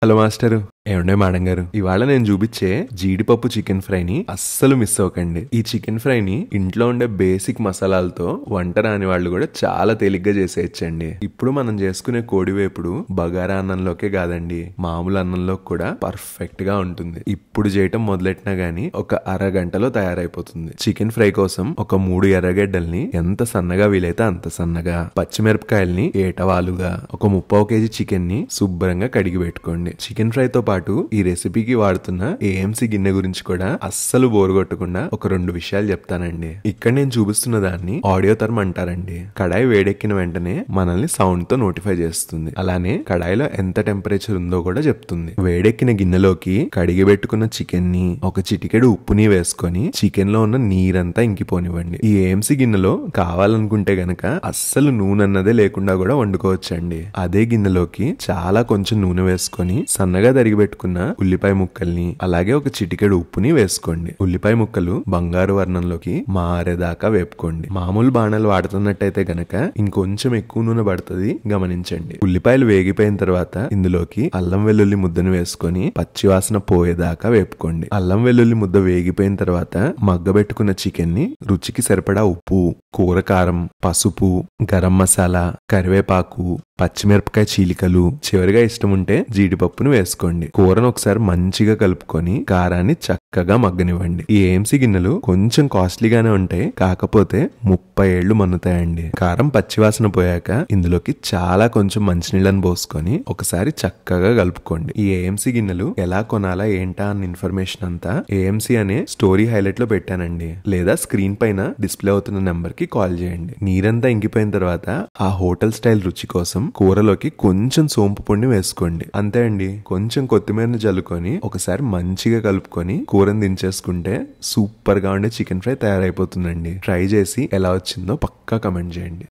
Hello master. ఏమండే madam గారు, ఇవాళ నేను చూపించే జీడిపప్పు చికెన్ ఫ్రైని అస్సలు మిస్ అవ్వకండి. ఈ చికెన్ ఫ్రైని ఇంట్లో ఉండే బేసిక్ మసాలాలతో వంట రాని వాళ్ళు కూడా చాలా తేలిగ్గా చేసేయచ్చండి. ఇప్పుడు మనం చేసుకునే కోడి వేపుడు బగారా అన్నంలోకే కాదండి, మామూలు అన్నంలోకి కూడా పర్ఫెక్ట్ గా ఉంటుంది. ఇప్పుడు చేయటం మొదలెట్టినా గానీ ఒక అరగంటలో తయారైపోతుంది. చికెన్ ఫ్రై కోసం ఒక 3 ఎర్రగడ్డల్ని ఎంత సన్నగా వీలైతే అంత సన్నగా, పచ్చిమిరపకాయల్ని ఏటవాలుగా, ఒక 3/4 కేజీ చికెన్ ని శుభ్రంగా కడిగి పెట్టుకోండి. చికెన్ ఫ్రై తో పాటు ఈ రెసిపీకి వాడుతున్న ఏఎంసీ గిన్నె గురించి కూడా అస్సలు బోరు కొట్టకుండా ఒక 2 విషయాలు చెప్తానండి. ఇక్కడ నేను చూపిస్తున్న దాన్ని ఆడియో థర్మ్ అంటారండి. కడాయి వేడెక్కిన వెంటనే మనల్ని సౌండ్ తో నోటిఫై చేస్తుంది. అలానే కడాయిలో ఎంత టెంపరేచర్ ఉందో కూడా చెప్తుంది. వేడెక్కిన గిన్నెలోకి కడిగి పెట్టుకున్న చికెన్ ని ఒక చిటికెడు ఉప్పుని వేసుకొని చికెన్ లో ఉన్న నీరంతా ఇంకిపోనివ్వండి. ఈ ఏఎంసీ గిన్నెలో కావాలనుకుంటే గనక అస్సలు నూనె అన్నదే లేకుండా కూడా వండుకోవచ్చండి. అదే గిన్నెలోకి చాలా కొంచెం నూనె వేసుకొని సన్నగా తరిగి పెట్టుకున్న ఉల్లిపాయ ముక్కల్ని అలాగే ఒక చిటికెడు ఉప్పుని వేసుకోండి. ఉల్లిపాయ ముక్కలు బంగారు వర్ణంలోకి మారేదాకా వేపుకోండి. మామూలు బాణాలు వాడుతున్నట్టయితే గనక ఇంకొంచెం ఎక్కువ నూనె పడుతుంది, గమనించండి. ఉల్లిపాయలు వేగిపోయిన తర్వాత ఇందులోకి అల్లం వెల్లుల్లి ముద్దను వేసుకొని పచ్చివాసన పోయేదాకా వేపుకోండి. అల్లం వెల్లుల్లి ముద్ద వేగిపోయిన తర్వాత మగ్గబెట్టుకున్న చికెన్ ని రుచికి సరిపడా ఉప్పు, కూర కారం, పసుపు, గరం మసాలా, కరివేపాకు, పచ్చిమిరపకాయ చీలికలు, చివరిగా ఇష్టం ఉంటే జీడిపప్పును వేసుకోండి. కూరను ఒకసారి మంచిగా కలుపుకొని కారాన్ని చక్కగా మగ్గనివ్వండి. ఈ ఏఎంసీ గిన్నెలు కొంచెం కాస్ట్లీగానే ఉంటాయి, కాకపోతే 30 ఏళ్లు మన్నుతాయండి. కారం పచ్చివాసన పోయాక ఇందులోకి చాలా కొంచెం మంచినీళ్ళని పోసుకొని ఒకసారి చక్కగా కలుపుకోండి. ఈ ఏఎంసీ గిన్నెలు ఎలా కొనాలా ఏంటా అన్న ఇన్ఫర్మేషన్ అంతా ఏఎంసీ అనే స్టోరీ హైలైట్ లో పెట్టానండి, లేదా స్క్రీన్ పైన డిస్ప్లే అవుతున్న నెంబర్ కి కాల్ చేయండి. నీరంతా ఇంకిపోయిన తర్వాత ఆ హోటల్ స్టైల్ రుచి కోసం కూరలోకి కొంచెం సోంపు పొడిని వేసుకోండి. అంతే అండి. కొంచెం కొత్తిమీరని జల్లుకొని ఒకసారి మంచిగా కలుపుకొని కూరని దించేసుకుంటే సూపర్ గా ఉండే చికెన్ ఫ్రై తయారైపోతుందండి. ట్రై చేసి ఎలా వచ్చిందో పక్కా కమెంట్ చేయండి.